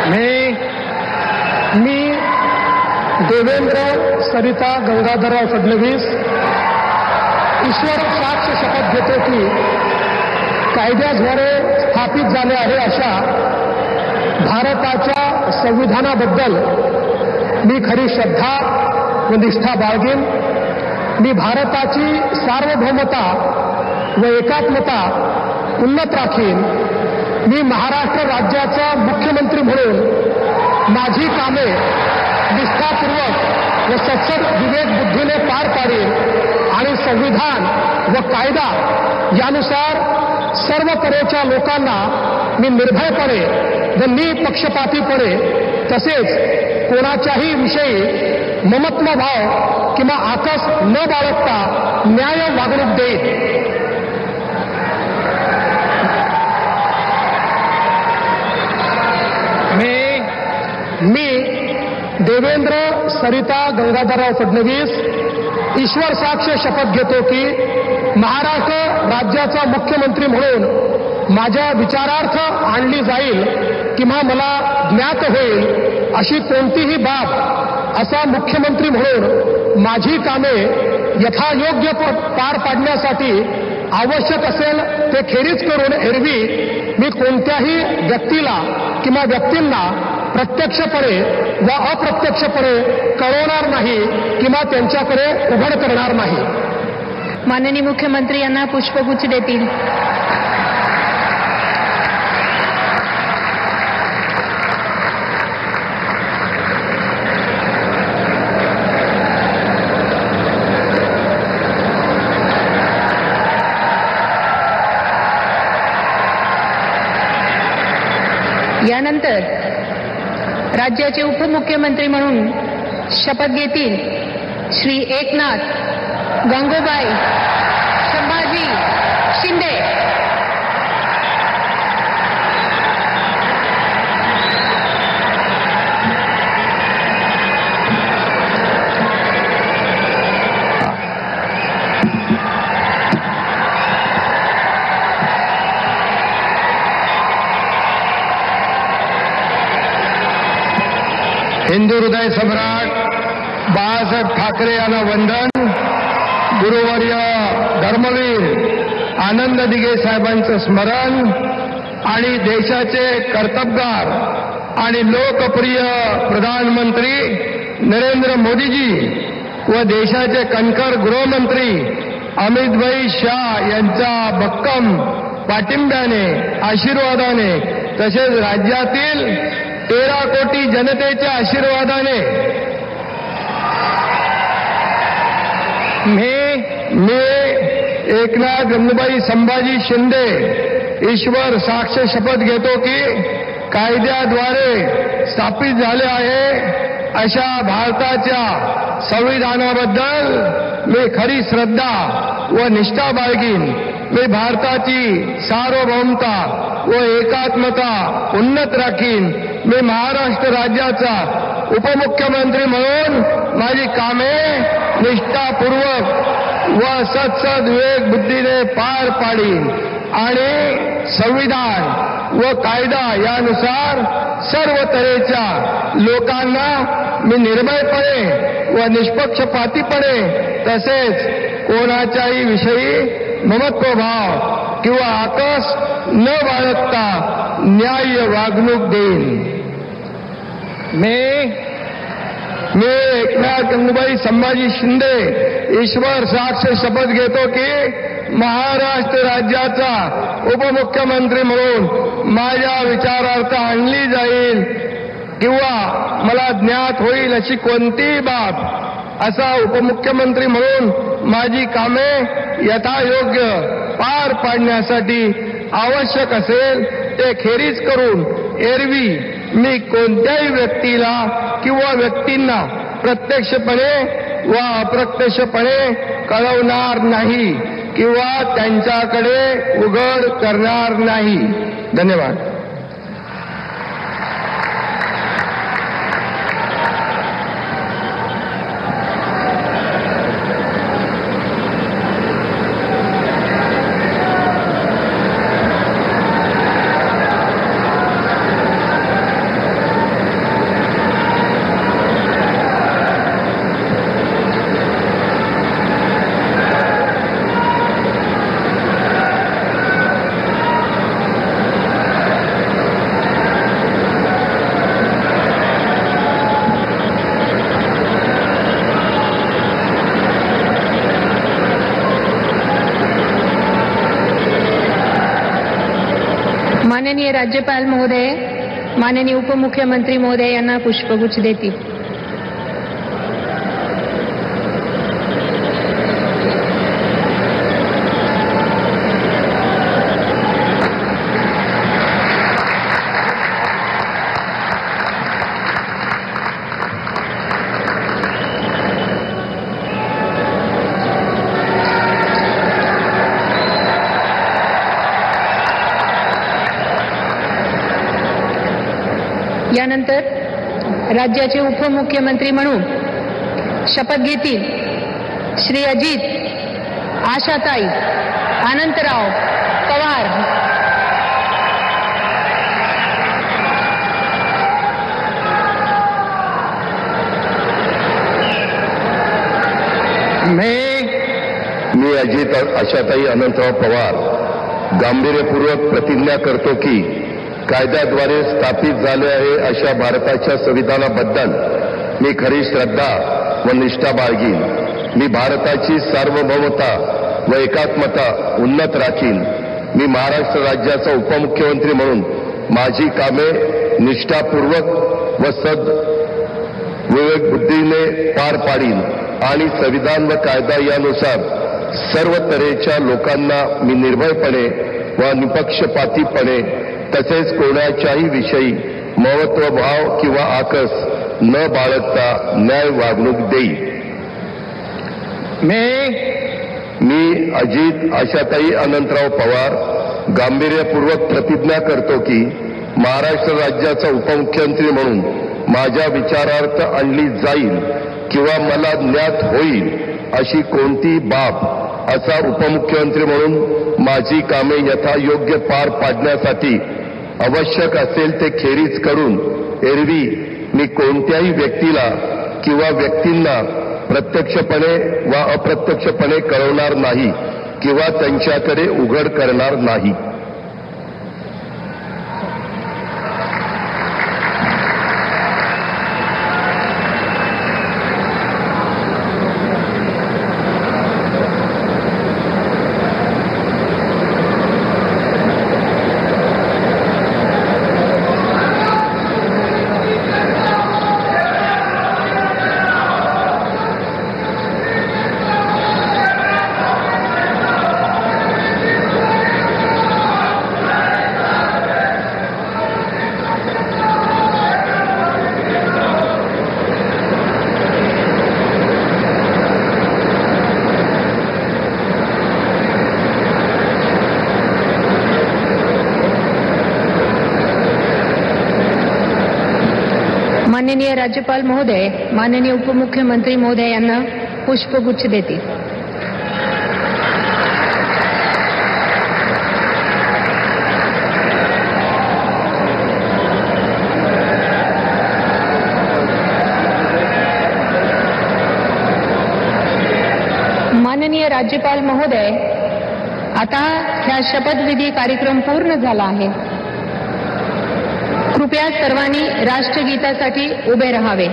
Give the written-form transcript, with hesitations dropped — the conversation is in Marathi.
मी देवेंद्र सरिता गंगाधरराव फडणवीस ईश्वर साक्ष शपथ घेतो की कायद्याद्वारे स्थापित झाले आहे अशा भारताच्या संविधानाबद्दल मी खरी श्रद्धा व निष्ठा बाळगेन. मी भारताची सार्वभौमता व एकात्मता उन्नत राखीन. मी महाराष्ट्र राज्याचा मुख्यमंत्री म्हणून माझी कामे निष्ठापूर्वक व सत्सद विवेक बुद्धीने पार पाडेन आणि संविधान व कायदा यानुसार सर्व तऱ्हेच्या लोकांना मी निर्भयपणे व निपक्षपातीपणे तसेच कोणाच्याही विषयी ममत्वभाव किंवा आकस न बाळगता न्याय वागणूक देईन. मी देवेंद्र सरिता गंगाधरराव फडणवीस ईश्वर साक्ष शपथ घेतो की महाराष्ट्र राज्याचा मुख्यमंत्री म्हणून माझ्या विचारार्थ आणली जाईल किंवा मला ज्ञात होईल अशी कोणतीही बाब असा मुख्यमंत्री म्हणून माझी कामे यथायोग्य पार पाडण्यासाठी आवश्यक असेल ते खेरीज करून एरवी मी कोणत्याही व्यक्तीला किंवा व्यक्तींना प्रत्यक्षपणे व अप्रत्यक्षपणे कळवणार नाही किंवा त्यांच्याकडे उघड करणार नाही. माननीय मुख्यमंत्री यांना पुष्पगुच्छ देतील. यानंतर राज्याचे उपमुख्यमंत्री म्हणून शपथ घेतील श्री एकनाथ गंगूबाई संभाजी शिंदे. हिंदू हृदय सम्राट बाळासाहेब ठाकरे यांना वंदन. गुरुवर्य धर्मवीर आनंद दिघे साहेबांचं स्मरण आणि देशाचे कर्तबगार आणि लोकप्रिय प्रधानमंत्री नरेंद्र मोदीजी व देशाचे कणखर गृहमंत्री अमितभाई शाह यांच्या भक्कम पाठिंब्याने आशीर्वादाने तसेच राज्यातील 13 कोटी जनतेच्या आशीर्वादाने मी एकनाथ गंगूबाई संभाजी शिंदे ईश्वर साक्ष शपथ घेतो की कायद्याद्वारे स्थापित झाले आहे अशा भारताच्या संविधानाबद्दल मी खरी श्रद्धा व निष्ठा बाळगीन. मी भारताची सार्वभौमता व एकात्मता उन्नत राखीन. मी महाराष्ट्र राज्याचा उपमुख्यमंत्री म्हणून माझी कामे निष्ठापूर्वक व सत्सद विवेक बुद्धीने पार पाडीन आणि संविधान व कायदा यानुसार सर्व तऱ्हेच्या लोकांना मी निर्भयपणे व निष्पक्षपातीपणे तसेच कोणाच्याही विषयी ममत्वभाव किंवा आकस न बाळगता न्याय्य वागणूक देईन. मी एकनाथ गंगूबाई संभाजी शिंदे ईश्वर साक्ष शपथ घेतो की महाराष्ट्र राज्याचा उपमुख्यमंत्री म्हणून माझ्या विचारार्थ आणली जाईल किंवा मला ज्ञात होईल अशी कोणतीही बाब असा उपमुख्यमंत्री म्हणून माझी कामे यथायोग्य पार पाडण्यासाठी आवश्यक असेल ते खेरीज करून एरवी मी कोणत्याही व्यक्तीला किंवा व्यक्तींना प्रत्यक्षपणे व अप्रत्यक्षपणे कळवणार नाही किंवा त्यांच्याकडे उघड करणार नाही. धन्यवाद. माननीय राज्यपाल महोदय, माननीय उपमुख्यमंत्री महोदय यांना पुष्पगुच्छ देतील. यानंतर राज्याचे उपमुख्यमंत्री म्हणून शपथ घेतील श्री अजित आशाताई अनंतराव पवार. मी अजित आशाताई अनंतराव पवार गांभीर्यपूर्वक प्रतिज्ञा करतो की कायद्याद्वारे स्थापित झाले आहे अशा भारताच्या संविधानाबद्दल मी खरी श्रद्धा व निष्ठा बाळगीन. मी भारताची सार्वभौमता व एकात्मता उन्नत राखीन. मी महाराष्ट्र राज्याचा उपमुख्यमंत्री म्हणून माझी कामे निष्ठापूर्वक व विवेकबुद्धीने पार पाडीन आणि संविधान व कायदा यानुसार सर्व तऱ्हेच्या लोकांना मी निर्भयपणे व निपक्षपातीपणे तसेच कोणाच्याही विषयी महत्वभाव किंवा आकस न बाळगता न्याय वागणूक देईल. मी अजित आशाताई अनंतराव पवार गांभीर्यपूर्वक प्रतिज्ञा करतो की महाराष्ट्र राज्याचा उपमुख्यमंत्री म्हणून माझ्या विचारार्थ आणली जाईल किंवा मला ज्ञात होईल अशी कोणती बाब असा उपमुख्यमंत्री म्हणून माझी कामे यथायोग्य पार पाडण्यासाठी आवश्यक असेल ते खेरीज करून एरवी मी कोणत्याही व्यक्तीला किंवा व्यक्तींना प्रत्यक्षपणे वा अप्रत्यक्षपणे कळवणार नाही किंवा त्यांच्याकडे उघड करणार नाही. माननीय राज्यपाल महोदय, माननीय उपमुख्यमंत्री महोदय यांना पुष्पगुच्छ देतील. माननीय राज्यपाल महोदय, आता ह्या शपथविधी कार्यक्रम पूर्ण झाला आहे. कृपया सर्वांनी राष्ट्रगीतासाठी उभे राहावे.